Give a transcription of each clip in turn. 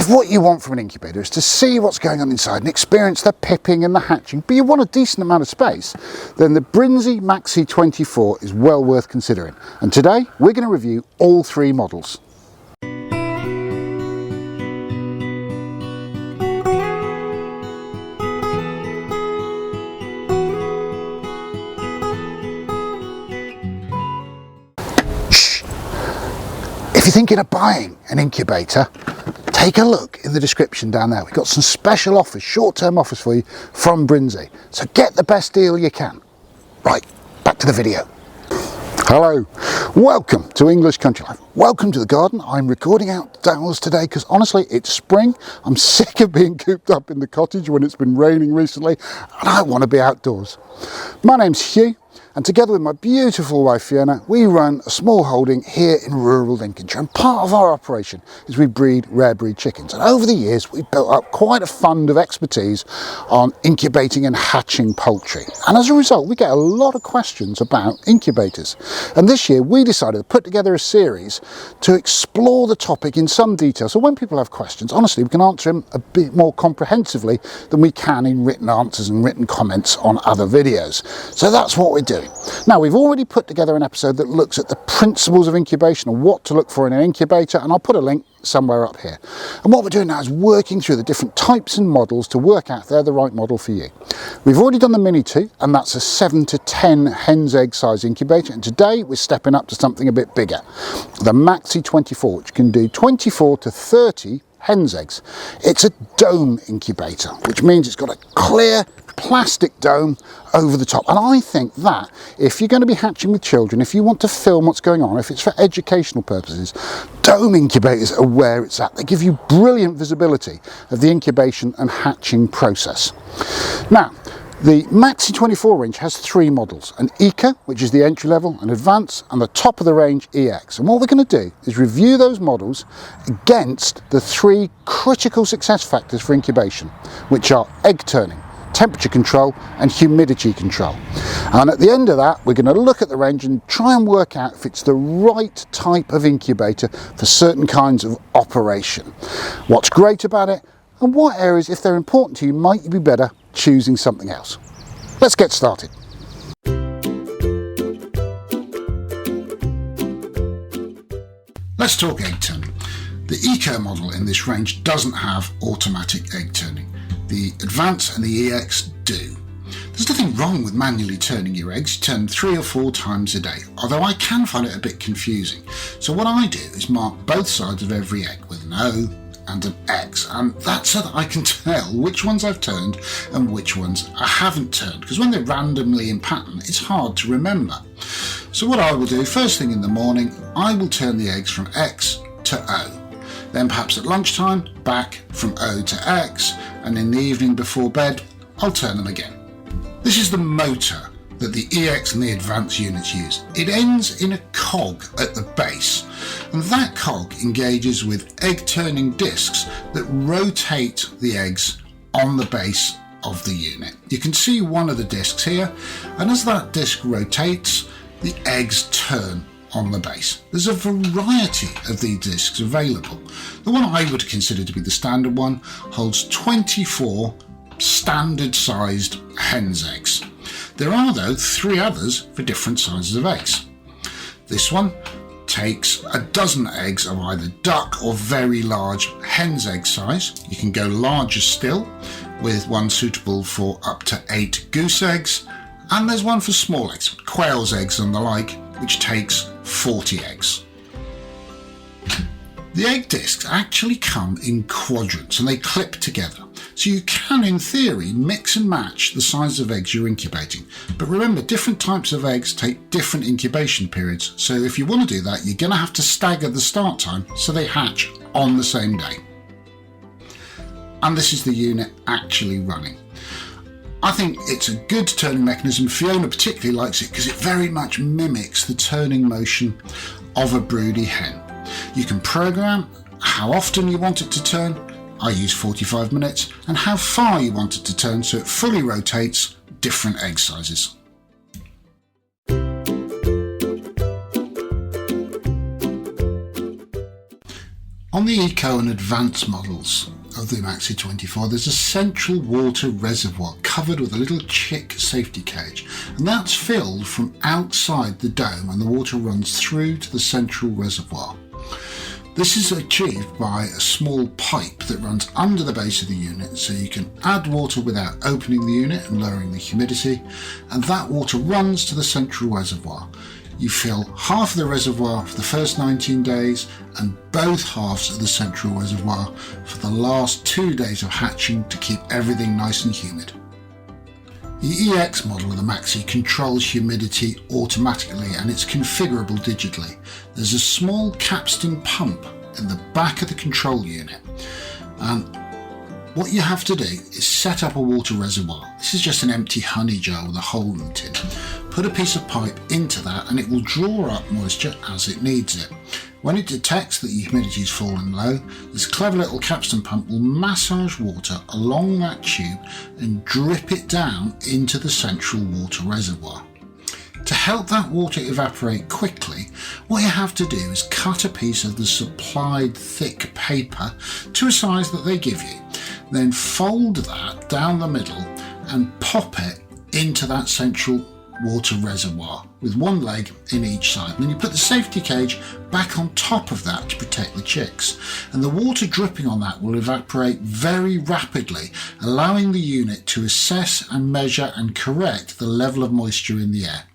If what you want from an incubator is to see what's going on inside and experience the pipping and the hatching, but you want a decent amount of space, then the Brinsea Maxi 24 is well worth considering. And today we're going to review all three models. If you're thinking of buying an incubator, take a look in the description down there. We've got some special offers, short-term offers for you from Brinsea. So get the best deal you can. Right, back to the video. Hello, welcome to English Country Life. Welcome to the garden. I'm recording outdoors today because honestly it's spring. I'm sick of being cooped up in the cottage when it's been raining recently and I want to be outdoors. My name's Hugh. And together with my beautiful wife Fiona, we run a small holding here in rural Lincolnshire. And part of our operation is we breed rare breed chickens. And over the years, we've built up quite a fund of expertise on incubating and hatching poultry. And as a result, we get a lot of questions about incubators. And this year, we decided to put together a series to explore the topic in some detail. So when people have questions, honestly, we can answer them a bit more comprehensively than we can in written answers and written comments on other videos. So that's what we're doing. Now, we've already put together an episode that looks at the principles of incubation and what to look for in an incubator, and I'll put a link somewhere up here. And what we're doing now is working through the different types and models to work out if they're the right model for you. We've already done the Mini 2, and that's a 7 to 10 hen's egg size incubator, and today we're stepping up to something a bit bigger, the Maxi 24, which can do 24 to 30 hen's eggs. It's a dome incubator, which means it's got a clear plastic dome over the top. And I think that if you're going to be hatching with children, if you want to film what's going on, if it's for educational purposes, dome incubators are where it's at. They give you brilliant visibility of the incubation and hatching process. Now, the Maxi 24 range has three models, an Eco, which is the entry level, an Advanced, and the top of the range EX. And what we're going to do is review those models against the three critical success factors for incubation, which are egg turning, temperature control and humidity control. And at the end of that, we're going to look at the range and try and work out if it's the right type of incubator for certain kinds of operation. What's great about it and what areas, if they're important to you, might you be better choosing something else. Let's get started. Let's talk egg turning. The Eco model in this range doesn't have automatic egg turning. The Advanced and the EX do. There's nothing wrong with manually turning your eggs. You turn 3 or 4 times a day, although I can find it a bit confusing. So what I do is mark both sides of every egg with an O and an X, and that's so that I can tell which ones I've turned and which ones I haven't turned, because when they're randomly in pattern, it's hard to remember. So what I will do, first thing in the morning, I will turn the eggs from X to O. Then perhaps at lunchtime, back from O to X, and in the evening before bed, I'll turn them again. This is the motor that the EX and the Advanced units use. It ends in a cog at the base, and that cog engages with egg turning discs that rotate the eggs on the base of the unit. You can see one of the discs here, and as that disc rotates, the eggs turn on the base. There's a variety of these discs available. The one I would consider to be the standard one holds 24 standard sized hen's eggs. There are though 3 others for different sizes of eggs. This one takes a dozen eggs of either duck or very large hen's egg size. You can go larger still, with one suitable for up to 8 goose eggs, and there's one for small eggs, quail's eggs and the like, which takes 40 eggs. The egg discs actually come in quadrants and they clip together. So you can, in theory, mix and match the size of eggs you're incubating. But remember, different types of eggs take different incubation periods. So if you want to do that, you're going to have to stagger the start time so they hatch on the same day. And this is the unit actually running. I think it's a good turning mechanism. Fiona particularly likes it because it very much mimics the turning motion of a broody hen. You can program how often you want it to turn, I use 45 minutes, and how far you want it to turn so it fully rotates different egg sizes. On the Eco and Advanced models of the Maxi 24, there's a central water reservoir covered with a little chick safety cage, and that's filled from outside the dome and the water runs through to the central reservoir. This is achieved by a small pipe that runs under the base of the unit, so you can add water without opening the unit and lowering the humidity, and that water runs to the central reservoir. You fill half of the reservoir for the first 19 days and both halves of the central reservoir for the last 2 days of hatching to keep everything nice and humid. The EX model of the Maxi controls humidity automatically and it's configurable digitally. There's a small capstan pump in the back of the control unit, and what you have to do is set up a water reservoir. This is just an empty honey jar with a hole in it. Put a piece of pipe into that and it will draw up moisture as it needs it. When it detects that the humidity is falling low, this clever little capstan pump will massage water along that tube and drip it down into the central water reservoir. To help that water evaporate quickly, what you have to do is cut a piece of the supplied thick paper to a size that they give you. Then fold that down the middle and pop it into that central water reservoir with one leg in each side. And then you put the safety cage back on top of that to protect the chicks. And the water dripping on that will evaporate very rapidly, allowing the unit to assess and measure and correct the level of moisture in the air.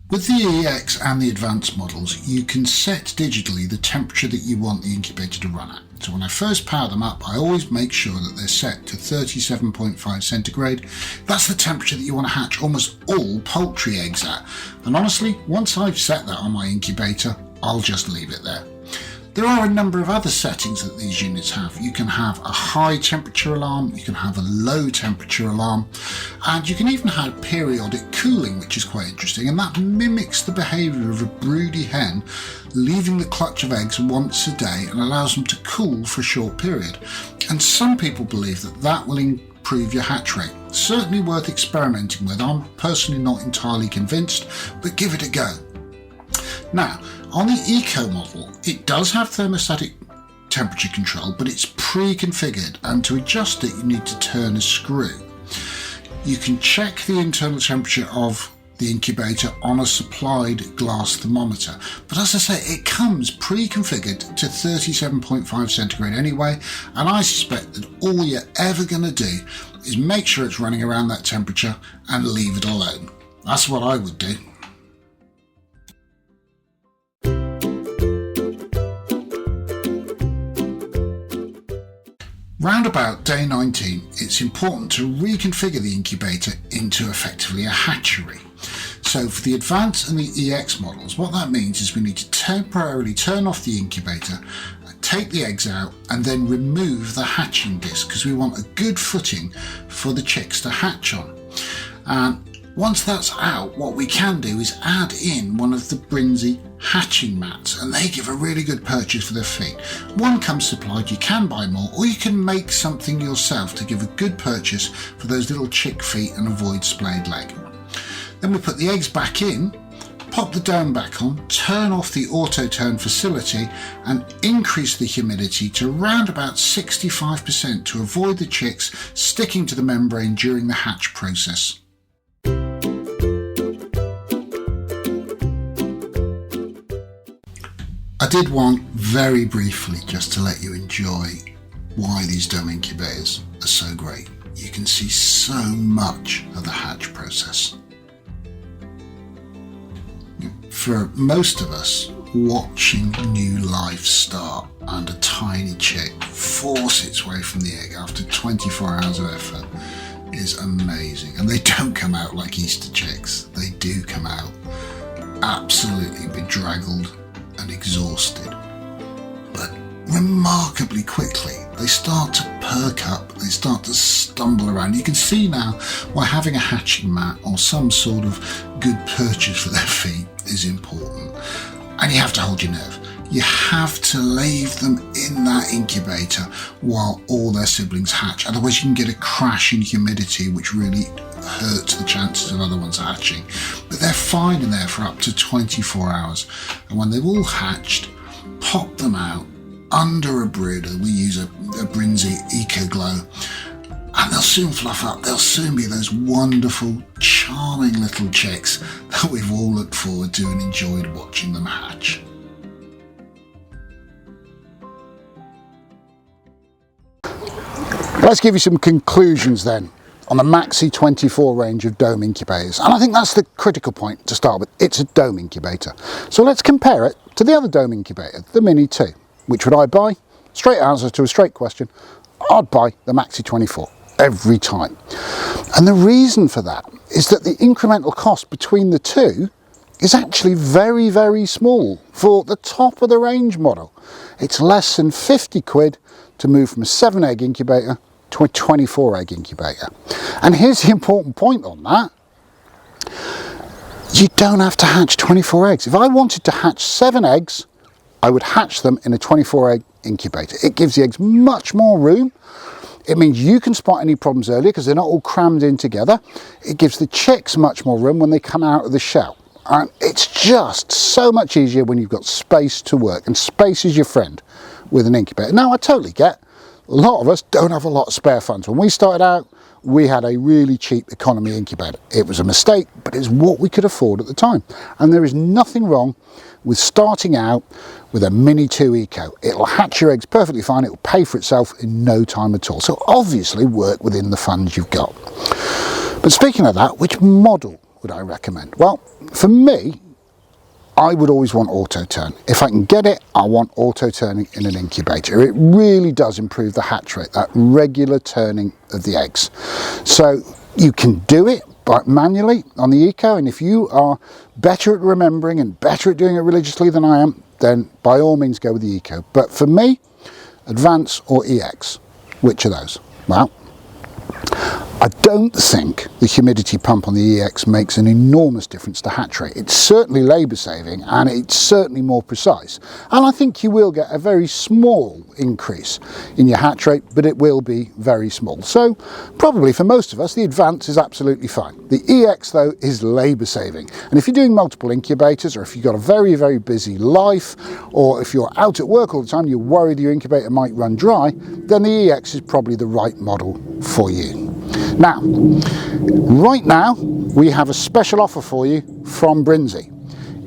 With the EX and the advanced models, you can set digitally the temperature that you want the incubator to run at. So when I first power them up, I always make sure that they're set to 37.5 centigrade. That's the temperature that you want to hatch almost all poultry eggs at. And honestly, once I've set that on my incubator, I'll just leave it there. There are a number of other settings that these units have. You can have a high temperature alarm, you can have a low temperature alarm, and you can even have periodic cooling, which is quite interesting, and that mimics the behaviour of a broody hen, leaving the clutch of eggs once a day and allows them to cool for a short period. And some people believe that that will improve your hatch rate. Certainly worth experimenting with. I'm personally not entirely convinced, but give it a go. Now, on the Eco model, it does have thermostatic temperature control, but it's pre-configured, and to adjust it you need to turn a screw. You can check the internal temperature of the incubator on a supplied glass thermometer, but as I say, it comes pre-configured to 37.5 centigrade anyway, and I suspect that all you're ever going to do is make sure it's running around that temperature and leave it alone. That's what I would do. Round about day 19, it's important to reconfigure the incubator into effectively a hatchery. So for the Advanced and the EX models, what that means is we need to temporarily turn off the incubator, take the eggs out, and then remove the hatching disc because we want a good footing for the chicks to hatch on. And once that's out, what we can do is add in one of the Brinsea hatching mats, and they give a really good purchase for their feet. One comes supplied, you can buy more, or you can make something yourself to give a good purchase for those little chick feet and avoid splayed leg. Then we put the eggs back in, pop the dome back on, turn off the auto turn facility and increase the humidity to around about 65% to avoid the chicks sticking to the membrane during the hatch process. I did want very briefly just to let you enjoy why these dome incubators are so great. You can see so much of the hatch process. For most of us, watching new life start and a tiny chick force its way from the egg after 24 hours of effort is amazing. And they don't come out like Easter chicks. They do come out absolutely bedraggled and exhausted, but remarkably quickly they start to perk up, they start to stumble around. You can see now why having a hatching mat or some sort of good purchase for their feet is important. And you have to hold your nerve. You have to leave them in that incubator while all their siblings hatch, otherwise you can get a crash in humidity which really hurts the chances of other ones hatching. But they're fine in there for up to 24 hours. And when they've all hatched, pop them out under a brooder. We use a Brinsea Eco Glow, and they'll soon fluff up. They'll soon be those wonderful, charming little chicks that we've all looked forward to and enjoyed watching them hatch. Let's give you some conclusions then on the Maxi 24 range of dome incubators. And I think that's the critical point to start with. It's a dome incubator. So let's compare it to the other dome incubator, the Mini 2. Which would I buy? Straight answer to a straight question. I'd buy the Maxi 24 every time. And the reason for that is that the incremental cost between the two is actually very, very small for the top of the range model. It's less than 50 quid to move from a 7-egg incubator to a 24-egg incubator. And here's the important point on that. You don't have to hatch 24 eggs. If I wanted to hatch 7 eggs, I would hatch them in a 24-egg incubator. It gives the eggs much more room. It means you can spot any problems earlier because they're not all crammed in together. It gives the chicks much more room when they come out of the shell. And it's just so much easier when you've got space to work, and space is your friend with an incubator. Now, I totally get a lot of us don't have a lot of spare funds. When we started out, we had a really cheap economy incubator. It was a mistake, but it's what we could afford at the time. And there is nothing wrong with starting out with a Mini 2 Eco. It'll hatch your eggs perfectly fine. It'll pay for itself in no time at all. So obviously work within the funds you've got. But speaking of that, which model would I recommend? Well, for me, I would always want auto turn. If I can get it, I want auto turning in an incubator. It really does improve the hatch rate, that regular turning of the eggs. So you can do it manually on the Eco, and if you are better at remembering and better at doing it religiously than I am, then by all means go with the Eco. But for me, Advance or EX, which are those? Well, I don't think the humidity pump on the EX makes an enormous difference to hatch rate. It's certainly labour saving and it's certainly more precise. And I think you will get a very small increase in your hatch rate, but it will be very small. So probably for most of us, the Advance is absolutely fine. The EX though is labour saving. And if you're doing multiple incubators, or if you've got a very, very busy life, or if you're out at work all the time, you're worried your incubator might run dry, then the EX is probably the right model for you. Now, right now, we have a special offer for you from Brinsea.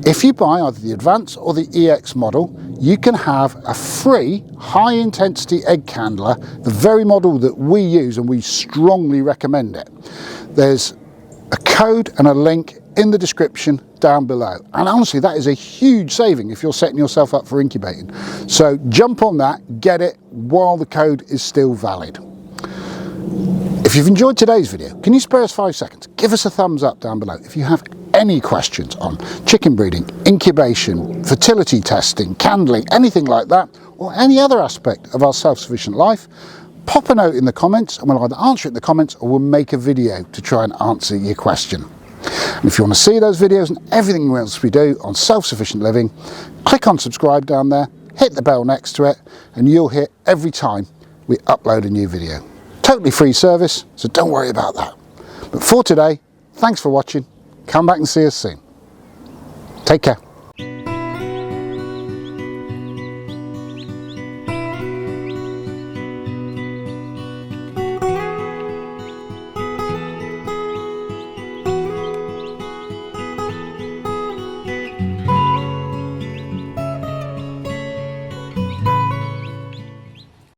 If you buy either the Advance or the EX model, you can have a free high-intensity egg candler, the very model that we use, and we strongly recommend it. There's a code and a link in the description down below. And honestly, that is a huge saving if you're setting yourself up for incubating. So jump on that, get it while the code is still valid. If you've enjoyed today's video, can you spare us 5 seconds? Give us a thumbs up down below. If you have any questions on chicken breeding, incubation, fertility testing, candling, anything like that, or any other aspect of our self-sufficient life, pop a note in the comments and we'll either answer it in the comments or we'll make a video to try and answer your question. And if you want to see those videos and everything else we do on self-sufficient living, click on subscribe down there, hit the bell next to it, and you'll hear every time we upload a new video. Totally free service, so don't worry about that. But for today, thanks for watching. Come back and see us soon. Take care.